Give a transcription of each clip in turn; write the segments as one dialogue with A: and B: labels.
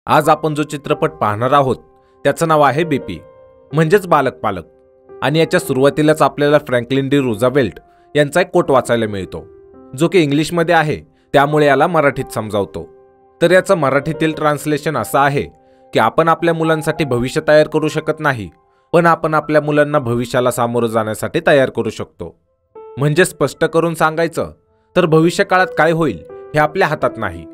A: आज आपण जो चित्रपट पाहणार आहोत त्याचं नाव आहे बीपी म्हणजेच बालक पालक आणि याच्या सुरुवातीलाच आपल्याला फ्रँकलिन डी रूझवेल्ट यांचा एक कोट वाचायला मिळतो जो की इंग्लिशमध्ये आहे त्यामुळे याला मराठीत समजावतो। तर याचं मराठीतील ट्रान्सलेशन असं आहे की आपण आपल्या मुलांसाठी भविष्य तयार करू शकत नाही पण आपण आपल्या मुलांना भविष्याला सामोरं जाण्यासाठी तयार करू शकतो। म्हणजे स्पष्ट करून सांगायचं तर भविष्य काळात काय होईल हे आपल्या हातात नाही।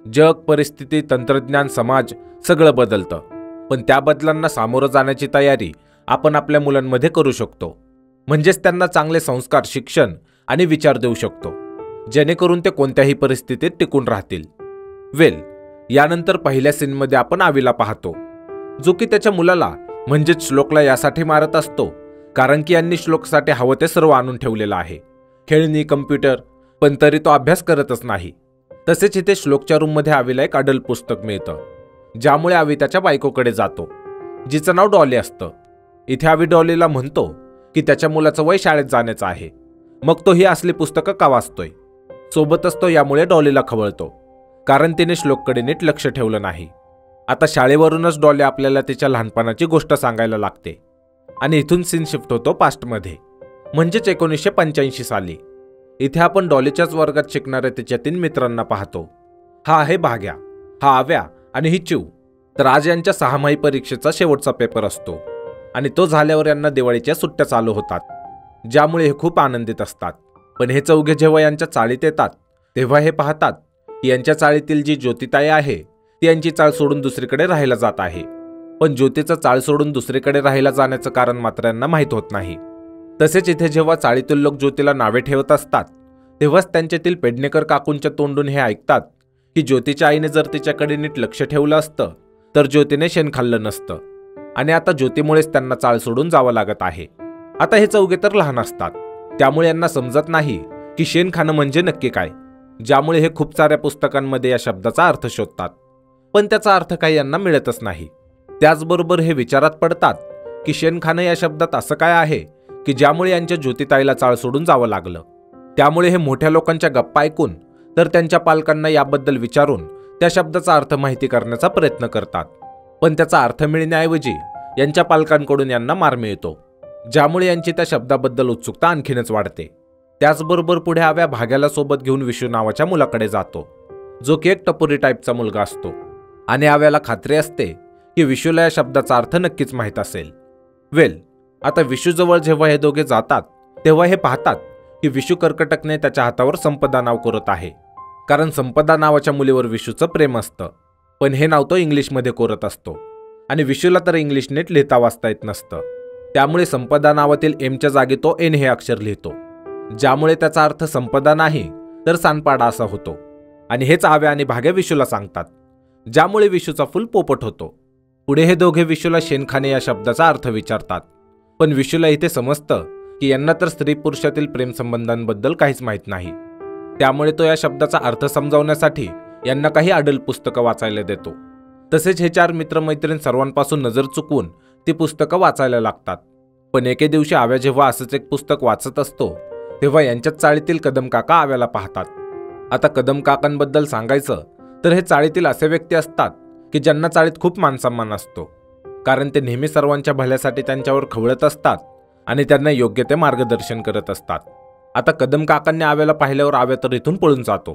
A: जग, परिस्थिती, तंत्रज्ञान, समाज सगळं बदलतं पण त्या बदलांना सामोरं जाण्याची तयारी आपण आपल्या मुलांमध्ये करू शकतो। म्हणजेच त्यांना चांगले संस्कार, शिक्षण आणि विचार देऊ शकतो जेणेकरून ते कोणत्याही परिस्थितीत टिकून राहतील। यानंतर पहिल्या सीनमध्ये आपण आवीला पाहतो जो की त्याच्या मुलाला म्हणजेच श्लोकला यासाठी मारत असतो कारण की यांनी श्लोकसाठी हवं ते सर्व आणून ठेवलेलं आहे, खेळणी, कम्प्युटर, पण तरी तो अभ्यास करतच नाही। तसेच इथे श्लोकच्या रूममध्ये आवीला एक अडल्ट पुस्तक मिळतं ज्यामुळे आवी त्याच्या बायकोकडे जातो जिचं नाव डॉली असतं। इथे आवी डॉलीला म्हणतो की त्याच्या मुलाचं वय शाळेत जाण्याचं आहे, मग तो ही असली पुस्तकं का वाचतोय। सोबतच तो यामुळे डॉलीला खवळतो कारण तिने श्लोककडे नीट लक्ष ठेवलं नाही। आता शाळेवरूनच डॉली आपल्याला तिच्या लहानपणाची गोष्ट सांगायला लागते आणि इथून सीन शिफ्ट होतो पास्टमध्ये म्हणजेच 1985 साली। इथे आपण डॉलीच्याच वर्गात शिकणाऱ्या तिच्या 3 मित्रांना पाहतो। हा आहे भाग्या, हा आव्या आणि ही चिव। तर आज यांच्या 6माही परीक्षेचा शेवटचा पेपर असतो आणि तो झाल्यावर यांना दिवाळीच्या सुट्ट्या चालू होतात ज्यामुळे हे खूप आनंदित असतात। पण हे चौघे जेव्हा यांच्या चाळीत येतात तेव्हा हे पाहतात की यांच्या चाळीतील जी ज्योतिताई आहे ती यांची चाळ सोडून दुसरीकडे राहायला जात आहे। पण ज्योतीचं चाळ सोडून दुसरीकडे राहायला जाण्याचं कारण मात्र यांना माहीत होत नाही। तसेच इथे जेव्हा चाळीतील लोक ज्योतीला नावे ठेवत असतात तेव्हाच त्यांच्यातील पेडणेकर काकूंच्या तोंडून हे ऐकतात की ज्योतीच्या आईने जर तिच्याकडे नीट लक्ष ठेवलं असतं तर ज्योतीने शेण खाल्लं नसतं आणि आता ज्योतीमुळेच त्यांना चाळ सोडून जावं लागत आहे। आता हे चौघे तर लहान असतात त्यामुळे यांना समजत नाही की शेण खाणं म्हणजे नक्की काय, ज्यामुळे हे खूप साऱ्या पुस्तकांमध्ये या शब्दाचा अर्थ शोधतात पण त्याचा अर्थ काही यांना मिळतच नाही। त्याचबरोबर हे विचारात पडतात की शेण खाणं या शब्दात असं काय आहे की ज्यामुळे यांच्या ज्योतिताईला चाळ सोडून जावं लागलं। त्यामुळे हे मोठ्या लोकांच्या गप्पा ऐकून तर त्यांच्या पालकांना याबद्दल विचारून त्या शब्दाचा अर्थ माहिती करण्याचा प्रयत्न करतात पण त्याचा अर्थ मिळण्याऐवजी यांच्या पालकांकडून यांना मार मिळतो ज्यामुळे यांची त्या शब्दाबद्दल उत्सुकता आणखीनच वाढते। त्याचबरोबर पुढे आव्या भाग्याला सोबत घेऊन विशू नावाच्या मुलाकडे जातो जो की एक टपोरी टाईपचा मुलगा असतो आणि आव्याला खात्री असते की विशूला या शब्दाचा अर्थ नक्कीच माहीत असेल। आता विशूजवळ जेव्हा हे दोघे जातात तेव्हा हे पाहतात की विशू कर्कटकने त्याच्या हातावर संपदा नाव कोरत आहे कारण संपदा नावाच्या मुलीवर विशूचं प्रेम असतं पण हे नाव तो इंग्लिशमध्ये कोरत असतो आणि विशूला तर इंग्लिश नीट लिहिता वाचता येत नसतं त्यामुळे संपदा नावातील एमच्या जागी तो एन हे अक्षर लिहितो ज्यामुळे त्याचा अर्थ संपदा नाही तर सांडपाडा असा होतो आणि हेच आव्या आणि भाग्या विशूला सांगतात ज्यामुळे विशूचा फुल पोपट होतो। पुढे हे दोघे विशूला शेणखाणे या शब्दाचा अर्थ विचारतात पण विशूला इथे समजतं की यांना तर स्त्री पुरुषातील प्रेमसंबंधांबद्दल काहीच माहीत नाही त्यामुळे तो या शब्दाचा अर्थ समजावण्यासाठी यांना काही अडल्ट पुस्तकं वाचायला देतो। तसेच हे 4 मित्रमैत्रीण सर्वांपासून नजर चुकवून ती पुस्तकं वाचायला लागतात। पण एके दिवशी आव्या जेव्हा असंच एक पुस्तक वाचत असतो तेव्हा यांच्याच चाळीतील कदम काका आव्याला पाहतात। आता कदम काकांबद्दल सांगायचं तर हे चाळीतील असे व्यक्ती असतात की ज्यांना चाळीत खूप मानसन्मान असतो कारण ते नेहमी सर्वांच्या भल्यासाठी त्यांच्यावर खवळत असतात आणि त्यांना योग्य ते मार्गदर्शन करत असतात। आता कदम काकांनी आव्याला पाहिल्यावर आव्या तर इथून पळून जातो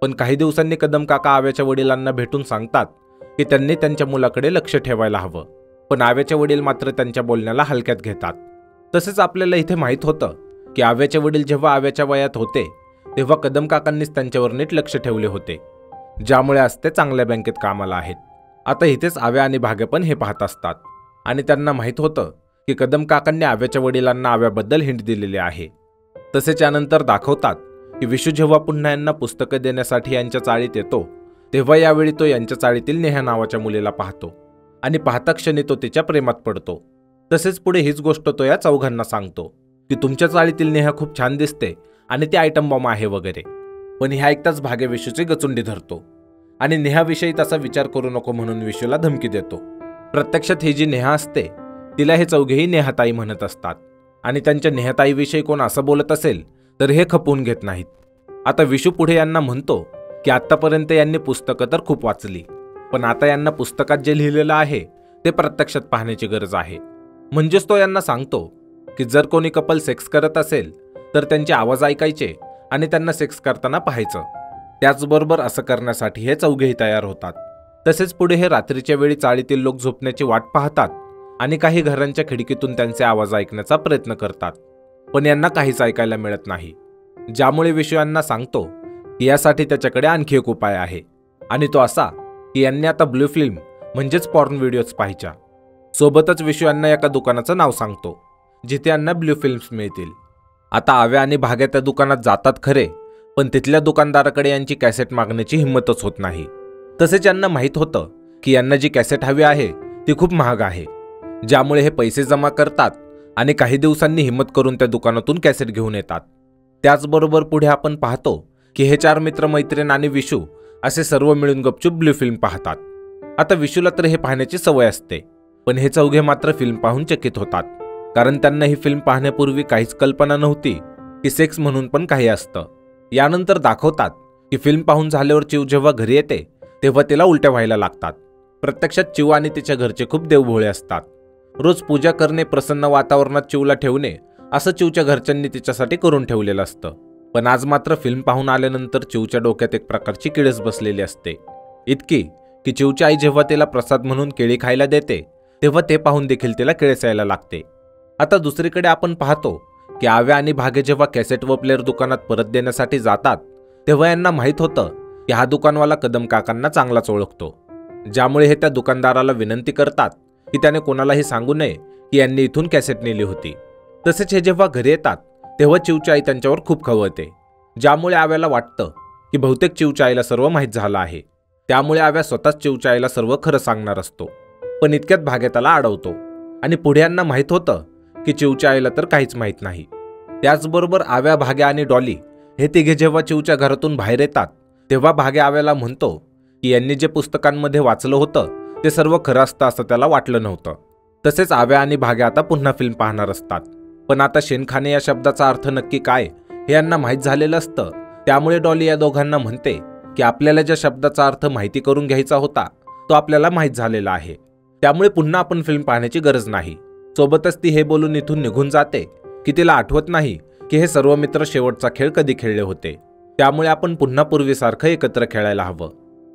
A: पण काही दिवसांनी कदम काका आव्याच्या वडिलांना भेटून सांगतात की त्यांनी त्यांच्या मुलाकडे लक्ष ठेवायला हवं पण आव्याचे वडील मात्र त्यांच्या बोलण्याला हलक्यात घेतात। तसेच आपल्याला इथे माहीत होतं की आव्याचे वडील जेव्हा आव्याच्या वयात होते तेव्हा कदम काकांनीच त्यांच्यावर नीट लक्ष ठेवले होते ज्यामुळे आज ते चांगल्या बँकेत कामाला आहेत। आता इथेच आव्या आणि भाग्य पण हे पाहत असतात आणि त्यांना माहीत होतं की कदम काकांनी आव्याच्या वडिलांना आव्याबद्दल हिंट दिलेली आहे। तसेच यानंतर दाखवतात की विशू जेव्हा पुन्हा यांना पुस्तकं देण्यासाठी यांच्या चाळीत येतो तेव्हा यावेळी तो यांच्या चाळीतील नेहा नावाच्या मुलीला पाहतो आणि पाहता क्षणी तो तिच्या प्रेमात पडतो। तसेच पुढे हीच गोष्ट तो या चौघांना सांगतो की तुमच्या चाळीतील नेहा खूप छान दिसते आणि ती आयटम बॉम्ब आहे वगैरे। पण हे ऐकताच भाग्य विशूची गचुंडी धरतो आणि नेहाविषयी तसा विचार करू नको म्हणून विशूला धमकी देतो। प्रत्यक्षात ही जी नेहा असते तिला हे चौघेही नेहाताई म्हणत असतात आणि त्यांच्या नेहाताईविषयी कोण असं बोलत असेल तर हे खपवून घेत नाहीत। आता विशू पुढे यांना म्हणतो की आत्तापर्यंत यांनी पुस्तकं तर खूप वाचली पण आता यांना पुस्तकात जे लिहिलेलं आहे ते प्रत्यक्षात पाहण्याची गरज आहे. म्हणजेच तो यांना सांगतो की जर कोणी कपल सेक्स करत असेल तर त्यांचे आवाज ऐकायचे आणि त्यांना सेक्स करताना पाहायचं. त्याचबरोबर असं करण्यासाठी हे चौघेही तयार होतात. तसेच पुढे हे रात्रीच्या वेळी चाळीतील लोक झोपण्याची वाट पाहतात आणि काही घरांच्या खिडकीतून त्यांचे आवाज ऐकण्याचा प्रयत्न करतात, पण यांना काहीच ऐकायला मिळत नाही. ज्यामुळे विशू यांना सांगतो की यासाठी त्याच्याकडे आणखी एक उपाय आहे आणि तो असा की यांनी आता ब्लू फिल्म म्हणजेच पॉर्न व्हिडिओज पाहायच्या. सोबतच विशू यांना एका दुकानाचं नाव सांगतो जिथे यांना ब्लू फिल्म्स मिळतील. आता आव्या आणि भाग्या त्या दुकानात जातात खरे, पण तिथल्या दुकानदाराकडे यांची कॅसेट मागण्याची हिंमतच होत नाही. तसेच यांना माहीत होतं की यांना जी कॅसेट हवी आहे ती खूप महाग आहे. ज्यामुळे हे पैसे जमा करतात आणि काही दिवसांनी हिंमत करून त्या दुकानातून कॅसेट घेऊन येतात. त्याचबरोबर पुढे आपण पाहतो की हे 4 मित्रमैत्रीण आणि विशू असे सर्व मिळून गपचूप ब्लू फिल्म पाहतात. आता विशूला तर हे पाहण्याची सवय असते, पण हे चौघे मात्र फिल्म पाहून चकित होतात, कारण त्यांना ही फिल्म पाहण्यापूर्वी काहीच कल्पना नव्हती की सेक्स म्हणून पण काही असतं. यानंतर दाखवतात की फिल्म पाहून झाल्यावर चिव जेव्हा घरी येते तेव्हा तिला उलट्या व्हायला लागतात. प्रत्यक्षात चिव आणि तिच्या घरचे खूप देवभोळे असतात. रोज पूजा करणे, प्रसन्न वातावरणात चिवला ठेवणे असं चिवच्या घरच्यांनी तिच्यासाठी करून ठेवलेलं असतं. पण आज मात्र फिल्म पाहून आल्यानंतर चिवच्या डोक्यात एक प्रकारची किळस बसलेली असते. इतकी की चिवची आई जेव्हा तिला प्रसाद म्हणून केळी खायला देते तेव्हा ते पाहून देखील तिला किळस यायला लागते. आता दुसरीकडे आपण पाहतो की आव्या आणि भाग्य जेव्हा कॅसेट व प्लेअर दुकानात परत देण्यासाठी जातात तेव्हा यांना माहीत होतं की हा दुकानवाला कदम काकांना चांगलाच ओळखतो. ज्यामुळे हे त्या दुकानदाराला विनंती करतात की त्याने कोणालाही सांगू नये की यांनी इथून कॅसेट नेली होती. तसेच हे जेव्हा घरी येतात तेव्हा चिवची आई त्यांच्यावर खूप खवळते. ज्यामुळे आव्याला वाटतं की बहुतेक चिवच्या आईला सर्व माहीत झालं आहे. त्यामुळे आव्या स्वतःच चिवच्या आईला सर्व खरं सांगणार असतो. पण इतक्यात भाग्य त्याला अडवतो आणि पुढे यांना माहीत होतं की चिवच्या आईला तर काहीच माहीत नाही. त्याचबरोबर आव्या, भाग्या आणि डॉली हे तिघे जेव्हा चिवच्या घरातून बाहेर येतात तेव्हा भाग्या आव्याला म्हणतो की यांनी जे पुस्तकांमध्ये वाचलं होतं ते सर्व खरं असतं असं त्याला वाटलं नव्हतं. तसेच आव्या आणि भाग्या आता पुन्हा फिल्म पाहणार असतात. पण आता शेणखाणे या शब्दाचा अर्थ नक्की काय हे यांना माहीत झालेलं असतं. त्यामुळे डॉली या दोघांना म्हणते की आपल्याला ज्या शब्दाचा अर्थ माहिती करून घ्यायचा होता तो आपल्याला माहीत झालेला आहे, त्यामुळे पुन्हा आपण फिल्म पाहण्याची गरज नाही. सोबतच ती हे बोलून इथून निघून जाते की तिला आठवत नाही की हे सर्व मित्र शेवटचा खेळ कधी खेळले होते. त्यामुळे आपण पुन्हा पूर्वीसारखं एकत्र खेळायला हवं.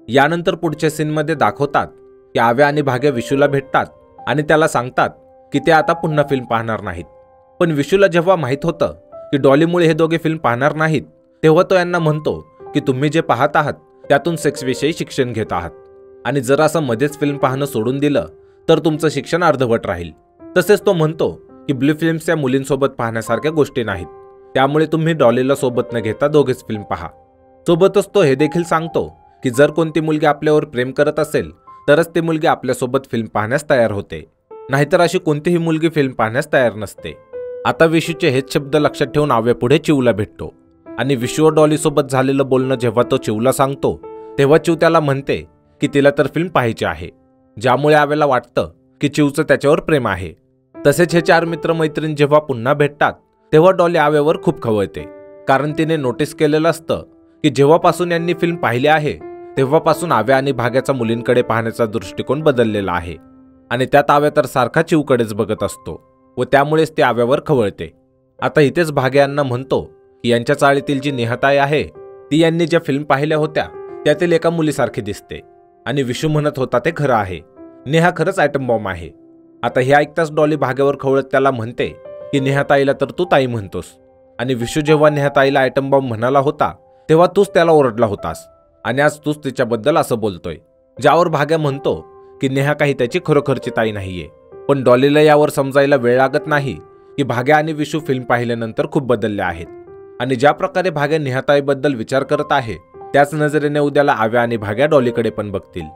A: यानंतर पुढच्या सीनमध्ये दाखवतात की आव्या आणि भाग्य विशूला भेटतात आणि त्याला सांगतात की ते आता पुन्हा फिल्म पाहणार नाहीत. पण विशूला जेव्हा माहीत होतं की डॉलीमुळे हे दोघे फिल्म पाहणार नाहीत तेव्हा तो यांना म्हणतो की तुम्ही जे पाहत आहात त्यातून सेक्सविषयी शिक्षण घेत आहात आणि जर असं मध्येच फिल्म पाहणं सोडून दिलं तर तुमचं शिक्षण अर्धवट राहील. तसेच तो म्हणतो की ब्लू फिल्म्स या मुलींसोबत पाहण्यासारख्या गोष्टी नाहीत, त्यामुळे तुम्ही डॉलीला सोबत न घेता दोघेच फिल्म पहा. सोबतच तो हे देखील सांगतो की जर कोणती मुलगी आपल्यावर प्रेम करत असेल तरच ती मुलगी आपल्यासोबत फिल्म पाहण्यास तयार होते, नाहीतर अशी कोणतीही मुलगी फिल्म पाहण्यास तयार नसते. आता विशूचे हेच शब्द लक्षात ठेवून आव्या पुढे चिवला भेटतो आणि विशू व डॉलीसोबत झालेलं बोलणं जेव्हा तो चिवला सांगतो तेव्हा चिव त्याला म्हणते की तिला तर फिल्म पाहायची आहे. ज्यामुळे आव्याला वाटतं की चिवचं त्याच्यावर प्रेम आहे. तसेच हे 4 मित्रमैत्रीण जेव्हा पुन्हा भेटतात तेव्हा डॉली आव्यावर खूप खवळते, कारण तिने नोटीस केलेलं असतं की जेव्हापासून यांनी फिल्म पाहिली आहे तेव्हापासून आव्या आणि भाग्याचा मुलींकडे पाहण्याचा दृष्टिकोन बदललेला आहे आणि त्यात आव्या तर सारखा चिवकडेच बघत असतो व त्यामुळेच ते आव्यावर खवळते. आता इथेच भाग्या यांना म्हणतो की यांच्या चाळीतील जी नेहाताई आहे ती यांनी ज्या फिल्म पाहिल्या होत्या त्यातील एका मुलीसारखी दिसते आणि विशू म्हणत होता ते खरं आहे. नेहा खरंच आयटम बॉम्ब आहे. आता हे ऐकताच डॉली भाग्यावर खवळत त्याला म्हणते की नेहाताईला तर तू ताई म्हणतोस आणि विशू जेव्हा नेहाताईला आयटम बॉम्ब म्हणाला होता तेव्हा तूच त्याला ओरडला होतास आणि आज तूच तिच्याबद्दल असं बोलतोय. ज्यावर भाग्या म्हणतो की नेहा काही त्याची खरोखरची ताई नाहीये. पण डॉलीला यावर समजायला वेळ लागत नाही की भाग्या आणि विशू फिल्म पाहिल्यानंतर खूप बदलले आहेत आणि ज्या प्रकारे भाग्या नेहाताईबद्दल विचार करत आहे त्याच नजरेने उद्याला आव्या आणि भाग्या डॉलीकडे पण बघतील.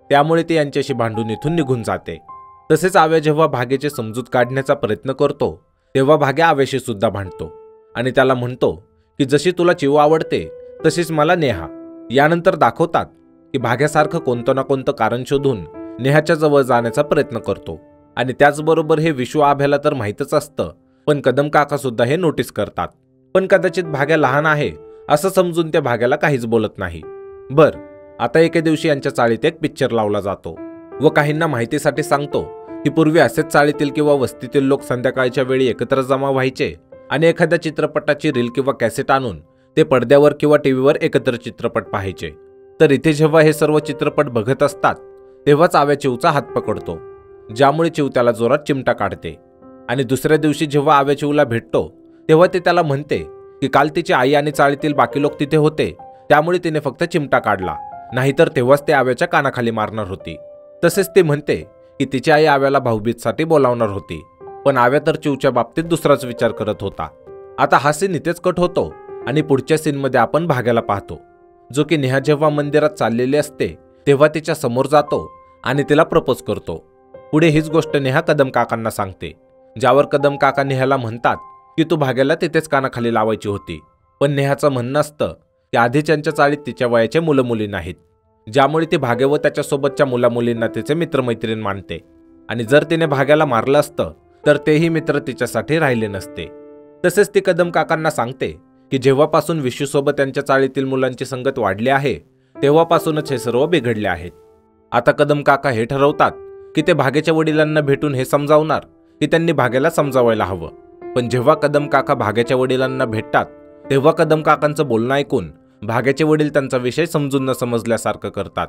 A: त्यामुळे ती यांच्याशी भांडून इथून निघून जाते. तसेच आव्या जेव्हा भाग्याची समजूत काढण्याचा प्रयत्न करतो तेव्हा भाग्या आव्याशी सुद्धा भांडतो आणि त्याला म्हणतो की जशी तुला चिव आवडते तशीच मला नेहा. यानंतर दाखवतात की भाग्यासारखं कोणतं ना कोणतं कारण शोधून नेहाच्या जवळ जाण्याचा प्रयत्न करतो आणि त्याचबरोबर हे विशू आभ्याला तर माहीतच असतं, पण कदम काका सुद्धा हे नोटीस करतात. पण कदाचित भाग्या लहान आहे असं समजून त्या भाग्याला काहीच बोलत नाही. आता एके दिवशी यांच्या चाळीत एक पिक्चर लावला जातो व काहींना माहितीसाठी सांगतो की पूर्वी असेच चाळीतील किंवा वस्तीतील लोक संध्याकाळच्या वेळी एकत्र जमा व्हायचे आणि एखाद्या चित्रपटाची रील किंवा कॅसेट आणून ते पडद्यावर किंवा टीव्हीवर एकत्र चित्रपट पाहायचे. तर इथे जेव्हा हे सर्व चित्रपट बघत असतात तेव्हाच आव्या चिवचा हात पकडतो, ज्यामुळे चिव त्याला जोरात चिमटा काढते. आणि दुसऱ्या दिवशी जेव्हा आव्या चिवला भेटतो तेव्हा ते त्याला म्हणते की काल तिची आई आणि चाळीतील बाकी लोक तिथे होते, त्यामुळे तिने फक्त चिमटा काढला, नाहीतर तेव्हाच ते आव्याच्या कानाखाली मारणार होती. तसेच ती म्हणते की तिची आई आव्याला भाऊबीजसाठी बोलावणार होती, पण आव्या तर चिवच्या बाबतीत दुसराच विचार करत होता. आता हा सीन इथेच कट होतो आणि पुढच्या सीनमध्ये आपण भाग्याला पाहतो, जो की नेहा जेव्हा मंदिरात चाललेली असते तेव्हा तिच्या समोर जातो आणि तिला प्रपोज करतो. पुढे हीच गोष्ट नेहा कदम काकांना सांगते, ज्यावर कदम काका नेहाला म्हणतात की तू भाग्याला तिथेच कानाखाली लावायची होती. पण नेहाचं म्हणणं असतं की आधीच त्यांच्या चाळीत तिच्या वयाचे मुलं मुली नाहीत, ज्यामुळे ती भाग्य व त्याच्यासोबतच्या मुलामुलींना तिचे मित्रमैत्रीण मानते. आणि जर तिने भाग्याला मारलं असतं तर तेही मित्र तिच्यासाठी राहिले नसते. तसेच ती कदम काकांना सांगते की जेव्हापासून विशूसोबत त्यांच्या चाळीतील मुलांची संगत वाढली आहे तेव्हापासूनच हे सर्व बिघडले आहेत. आता कदम काका हे ठरवतात की ते भाग्याच्या वडिलांना भेटून हे समजावणार की त्यांनी भाग्याला समजावायला हवं. पण जेव्हा कदम काका भाग्याच्या वडिलांना भेटतात तेव्हा कदम काकांचं बोलणं ऐकून भाग्याचे वडील त्यांचा विषय समजून न समजल्यासारखं करतात.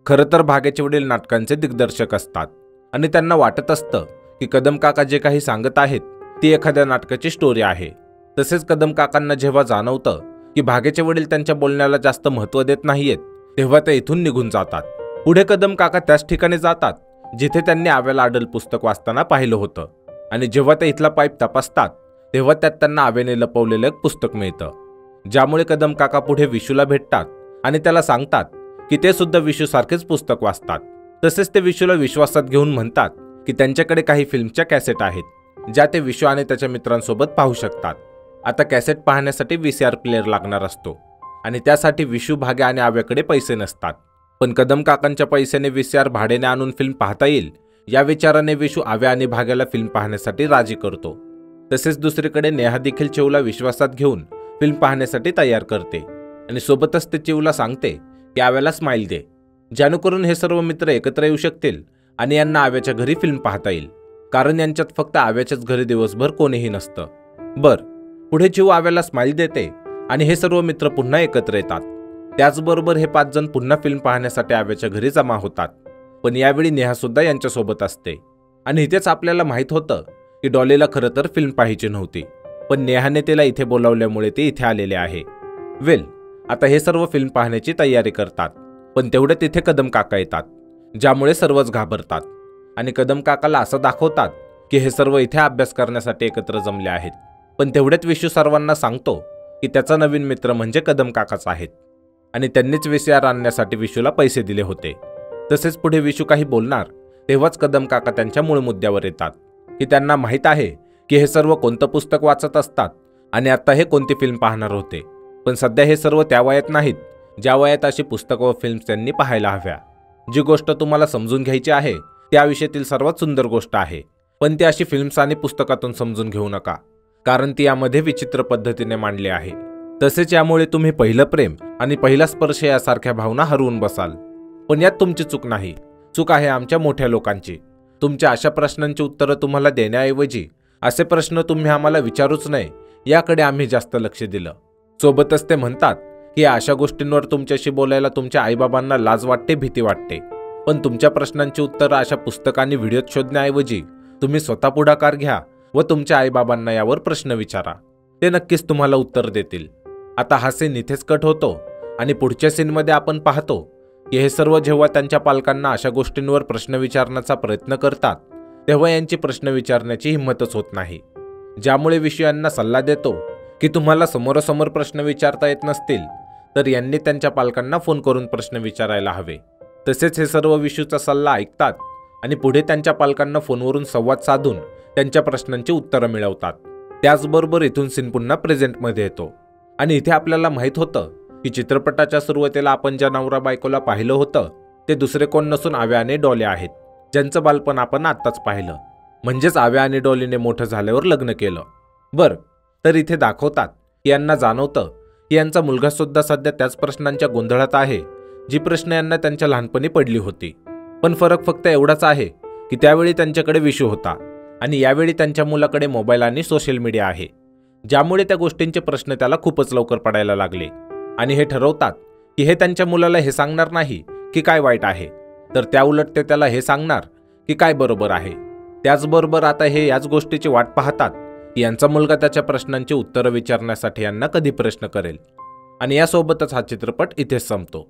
A: खरं तर भाग्याचे वडील नाटकांचे दिग्दर्शक असतात आणि त्यांना वाटत असतं की कदम काका जे काही सांगत आहेत ती एखाद्या नाटकाची स्टोरी आहे. तसेच कदम काकांना जेव्हा जाणवतं की भाग्याचे वडील त्यांच्या बोलण्याला जास्त महत्त्व देत नाहीयेत तेव्हा ते इथून निघून जातात. पुढे कदम काका त्याच ठिकाणी जातात जिथे त्यांनी आव्याला अडल पुस्तक वाचताना पाहिलं होतं आणि जेव्हा ते इथला पाईप तपासतात तेव्हा त्यात त्यांना आव्याने लपवलेलं एक पुस्तक मिळतं, ज्यामुळे कदम काका पुढे विशूला भेटतात आणि त्याला सांगतात की ते सुद्धा विशूसारखेच पुस्तक वाचतात. तसेच ते विशूला विश्वासात घेऊन म्हणतात की त्यांच्याकडे काही फिल्मच्या कॅसेट आहेत ज्या ते विशू आणि त्याच्या मित्रांसोबत पाहू शकतात. आता कॅसेट पाहण्यासाठी VCR प्लेअर लागणार असतो आणि त्यासाठी विशू, भाग्य आणि आव्याकडे पैसे नसतात. पण कदम काकांच्या पैशाने VCR भाड्याने आणून फिल्म पाहता येईल या विचाराने विशू आव्या आणि भाग्याला फिल्म पाहण्यासाठी राजी करतो. तसेच दुसरीकडे नेहा देखील चिवला विश्वासात घेऊन फिल्म पाहण्यासाठी तयार करते आणि सोबतच ते चिवला सांगते की आव्याला स्माईल दे, जेणेकरून हे सर्व मित्र एकत्र येऊ शकतील आणि यांना आव्याच्या घरी फिल्म पाहता येईल, कारण यांच्यात फक्त आव्याच्याच घरी दिवसभर कोणीही नसतं. पुढे चिव आव्याला स्माईल देते आणि हे सर्व मित्र पुन्हा एकत्र येतात. त्याचबरोबर हे 5 जण पुन्हा फिल्म पाहण्यासाठी आव्याच्या घरी जमा होतात. पण यावेळी नेहा सुद्धा यांच्यासोबत असते आणि इथेच आपल्याला माहित होतं की डॉलीला खरं तर फिल्म पाहायची नव्हती, पण नेहाने तिला इथे बोलावल्यामुळे ते इथे आलेले आहे. आता हे सर्व फिल्म पाहण्याची तयारी करतात, पण तेवढे तिथे कदम काका येतात, ज्यामुळे सर्वच घाबरतात आणि कदम काकाला असं दाखवतात की हे सर्व इथे अभ्यास करण्यासाठी एकत्र जमले आहेत. पण तेवढ्यात विशू सर्वांना सांगतो की त्याचा नवीन मित्र म्हणजे कदम काकाच आहेत आणि त्यांनीच VCR आणण्यासाठी विशूला पैसे दिले होते. तसेच पुढे विशू काही बोलणार तेव्हाच कदम काका त्यांच्या मूळ मुद्द्यावर येतात की त्यांना माहीत आहे की हे सर्व कोणतं पुस्तक वाचत असतात आणि आता हे कोणती फिल्म पाहणार होते. पण सध्या हे सर्व त्या वयात नाहीत ज्या वयात अशी पुस्तकं व फिल्म्स त्यांनी पाहायला हव्या. जी गोष्ट तुम्हाला समजून घ्यायची आहे ती आयुष्यातील सर्वात सुंदर गोष्ट आहे, पण ती अशी फिल्म्स आणि पुस्तकातून समजून घेऊ नका, कारण ती यामध्ये विचित्र पद्धतीने मांडली आहे. तसेच यामुळे तुम्ही पहिलं प्रेम आणि पहिला स्पर्श यासारख्या भावना हरवून बसाल. पण यात तुमची चूक नाही, चूक आहे आमच्या मोठ्या लोकांची. तुमच्या अशा प्रश्नांची उत्तरं तुम्हाला देण्याऐवजी असे प्रश्न तुम्ही आम्हाला विचारूच नये याकडे आम्ही जास्त लक्ष दिलं. सोबतच ते म्हणतात की अशा गोष्टींवर तुमच्याशी बोलायला तुमच्या आईबाबांना लाज वाटते, भीती वाटते. पण तुमच्या प्रश्नांची उत्तरं अशा पुस्तकांनी व्हिडिओत शोधण्याऐवजी तुम्ही स्वतः पुढाकार घ्या व तुमच्या आईबाबांना यावर प्रश्न विचारा, ते नक्कीच तुम्हाला उत्तर देतील. आता हा सीन इथेच कट होतो आणि पुढच्या सीनमध्ये आपण पाहतो की हे सर्व जेव्हा त्यांच्या पालकांना अशा गोष्टींवर प्रश्न विचारण्याचा प्रयत्न करतात तेव्हा यांची प्रश्न विचारण्याची हिंमतच होत नाही, ज्यामुळे विशू यांना सल्ला देतो की तुम्हाला समोरासमोर प्रश्न विचारता येत नसतील तर यांनी त्यांच्या पालकांना फोन करून प्रश्न विचारायला हवे. तसेच हे सर्व विशूचा सल्ला ऐकतात आणि पुढे त्यांच्या पालकांना फोनवरून संवाद साधून त्यांच्या प्रश्नांची उत्तरं मिळवतात. त्याचबरोबर इथून सीन पुन्हा प्रेझेंटमध्ये येतो आणि इथे आपल्याला माहीत होतं की चित्रपटाच्या सुरुवातीला आपण ज्या नवरा बायकोला पाहिलं होतं ते दुसरे कोण नसून आव्या आणि डॉली आहेत, ज्यांचं बालपण आपण आत्ताच पाहिलं. म्हणजेच आव्या आणि डॉलीने मोठं झाल्यावर लग्न केलं. तर इथे दाखवतात की यांना जाणवतं की यांचा मुलगा सुद्धा सध्या त्याच प्रश्नांच्या गोंधळात आहे जी प्रश्न यांना त्यांच्या लहानपणी पडली होती. पण फरक फक्त एवढाच आहे की त्यावेळी त्यांच्याकडे विशू होता आणि यावेळी त्यांच्या मुलाकडे मोबाईल आणि सोशल मीडिया आहे, ज्यामुळे त्या गोष्टींचे प्रश्न त्याला खूपच लवकर पडायला लागले. आणि हे ठरवतात की हे त्यांच्या मुलाला हे सांगणार नाही की काय वाईट आहे, तर त्याउलट ते त्याला हे सांगणार की काय बरोबर आहे. त्याचबरोबर आता हे याच गोष्टीची वाट पाहतात की यांचा मुलगा त्याच्या प्रश्नांची उत्तरं विचारण्यासाठी यांना कधी प्रश्न करेल. आणि यासोबतच हा चित्रपट इथेच संपतो.